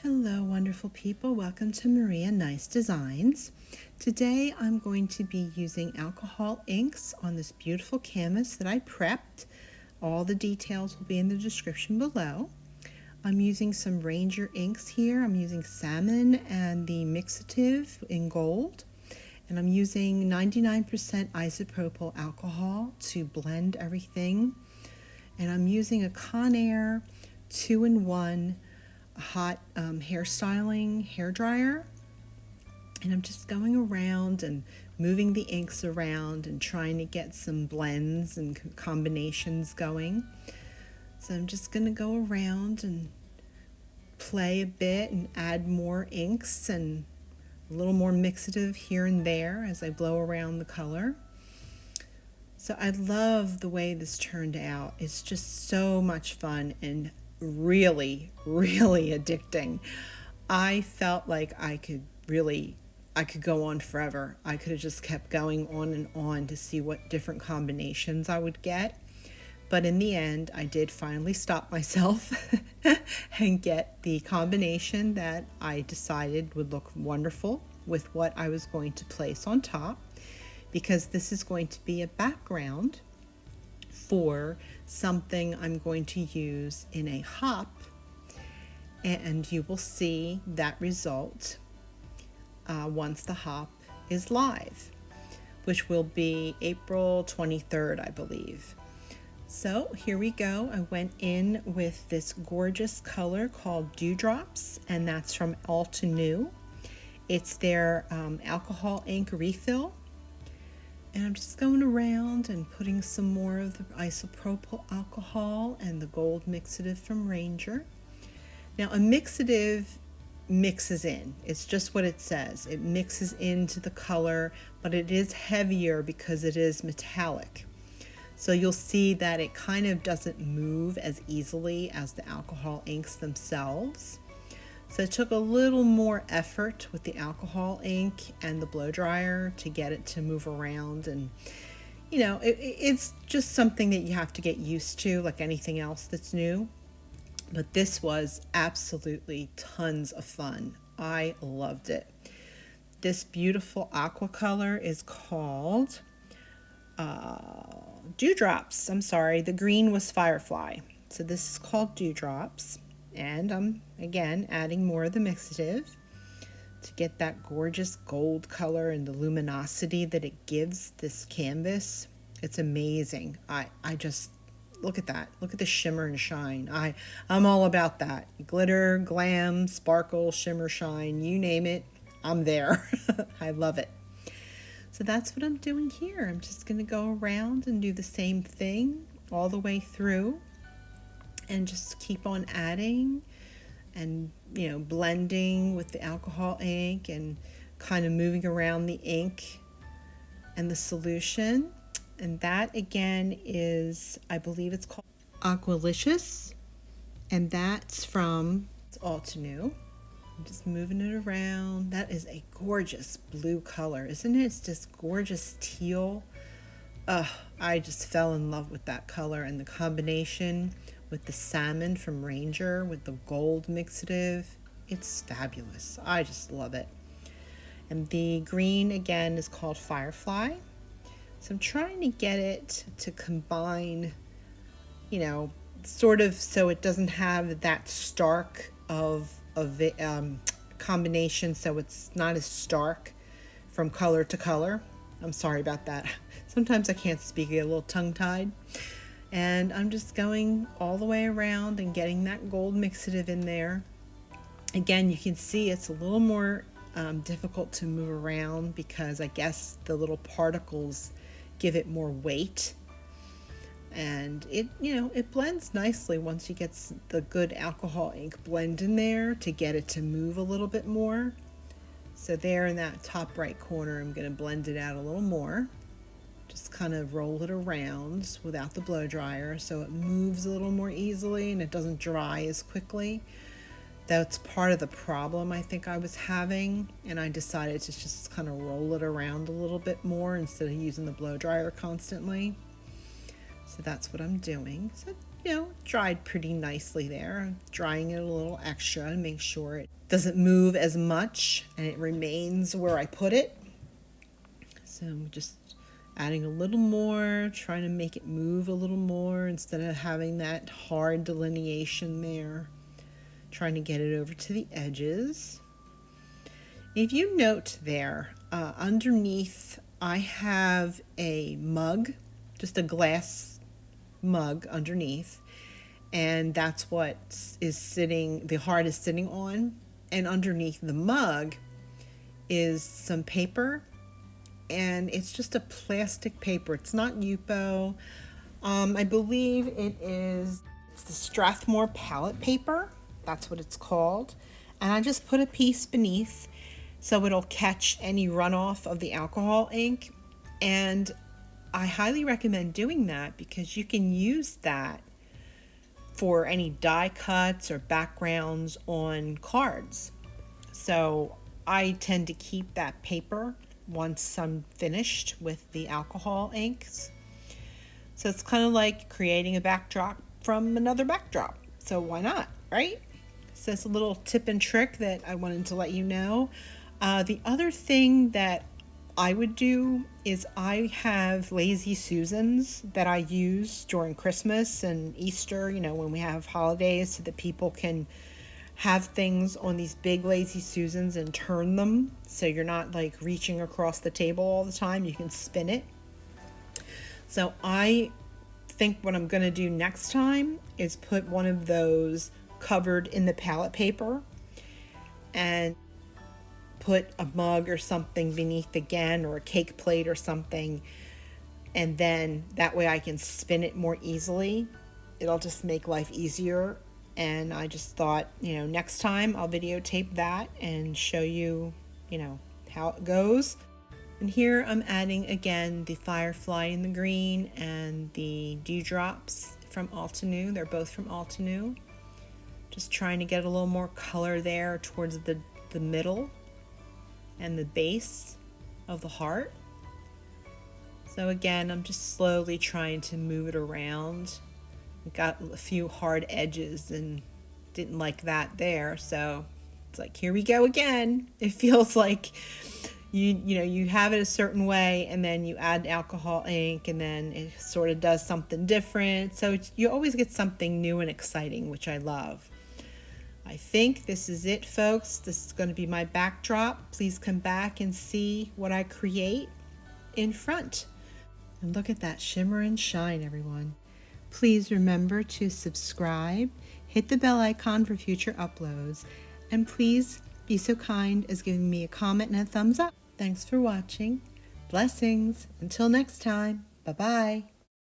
Hello wonderful people, welcome to Maria Nice Designs. Today I'm going to be using alcohol inks on this beautiful canvas that I prepped. All the details will be in the description below. I'm using some Ranger inks here. I'm using Salmon and the Mixative in gold. And I'm using 99% Isopropyl Alcohol to blend everything. And I'm using a CONAIR 2-in-1 hot hairstyling hair dryer, and I'm just going around and moving the inks around and trying to get some blends and combinations going. So I'm just going to go around and play a bit and add more inks and a little more mixative here and there as I blow around the color. So I love the way this turned out. It's just so much fun and really addicting. I felt like I could go on forever. I could have just kept going on and on to see what different combinations I would get. But in the end, I did finally stop myself and get the combination that I decided would look wonderful with what I was going to place on top, because this is going to be a background for something I'm going to use in a hop, and you will see that result once the hop is live, which will be April 23rd, I believe. So here we go. I went in with this gorgeous color called Dewdrops, and that's from Altenew. It's their alcohol ink refill. And I'm just going around and putting some more of the isopropyl alcohol and the gold mixative from Ranger. Now a mixative mixes in. It's just what it says. It mixes into the color, but it is heavier because it is metallic. So you'll see that it kind of doesn't move as easily as the alcohol inks themselves. So it took a little more effort with the alcohol ink and the blow dryer to get it to move around, and you know, it's just something that you have to get used to, like anything else that's new. But this was absolutely tons of fun. I loved it. This beautiful aqua color is called Dewdrops. I'm sorry, the green was Firefly. So this is called Dewdrops. And I'm again adding more of the mixative to get that gorgeous gold color and the luminosity that it gives this canvas. It's amazing. I just look at that. Look at the shimmer and shine. I'm all about that. Glitter, glam, sparkle, shimmer, shine, you name it, I'm there. I love it. So that's what I'm doing here. I'm just going to go around and do the same thing all the way through, and just keep on adding and, you know, blending with the alcohol ink and kind of moving around the ink and the solution. And that again is, I believe it's called Aqualicious, and that's from Altenew. I'm just moving it around. That is a gorgeous blue color, isn't it? It's just gorgeous teal. I just fell in love with that color, and the combination with the Salmon from Ranger with the gold mixative. It's fabulous. I just love it. And the green again is called Firefly. So I'm trying to get it to combine, you know, sort of so it doesn't have that stark of combination, so it's not as stark from color to color. I'm sorry about that. Sometimes I can't speak, I get a little tongue-tied. And I'm just going all the way around and getting that gold mixative in there. Again, you can see it's a little more difficult to move around because I guess the little particles give it more weight. And it, you know, it blends nicely once you get the good alcohol ink blend in there to get it to move a little bit more. So there in that top right corner, I'm going to blend it out a little more. Just kind of roll it around without the blow dryer so it moves a little more easily and it doesn't dry as quickly. That's part of the problem I think I was having, and I decided to just kind of roll it around a little bit more instead of using the blow dryer constantly. So that's what I'm doing. So dried pretty nicely there. Drying it a little extra to make sure it doesn't move as much and it remains where I put it. So I'm just adding a little more, trying to make it move a little more instead of having that hard delineation there. Trying to get it over to the edges. If you note there, underneath I have a mug, just a glass mug underneath, and that's what is sitting, the heart is sitting on, and underneath the mug is some paper, and it's just a plastic paper. It's not Yupo. I believe it's the Strathmore palette paper. That's what it's called. And I just put a piece beneath so it'll catch any runoff of the alcohol ink. And I highly recommend doing that because you can use that for any die cuts or backgrounds on cards. So I tend to keep that paper once I'm finished with the alcohol inks. So it's kind of like creating a backdrop from another backdrop. So why not, right? So it's a little tip and trick that I wanted to let you know. The other thing that I would do is I have Lazy Susans that I use during Christmas and Easter, when we have holidays, so that people can have things on these big Lazy Susans and turn them so you're not like reaching across the table all the time. You can spin it. So I think what I'm going to do next time is put one of those covered in the palette paper and put a mug or something beneath again, or a cake plate or something, and then that way I can spin it more easily. It'll just make life easier. And I just thought, next time I'll videotape that and show you, how it goes. And here I'm adding again the Firefly in the green and the dewdrops from Altenew. They're both from Altenew. Just trying to get a little more color there towards the middle and the base of the heart. So again, I'm just slowly trying to move it around. Got a few hard edges and didn't like that there, so it's like, here we go again. It feels like you have it a certain way and then you add alcohol ink and then it sort of does something different. So you always get something new and exciting, which I love. I think this is it, folks. This is going to be my backdrop. Please come back and see what I create in front. And look at that shimmer and shine, everyone. Please remember to subscribe, hit the bell icon for future uploads, and please be so kind as giving me a comment and a thumbs up. Thanks for watching. Blessings. Until next time. Bye-bye.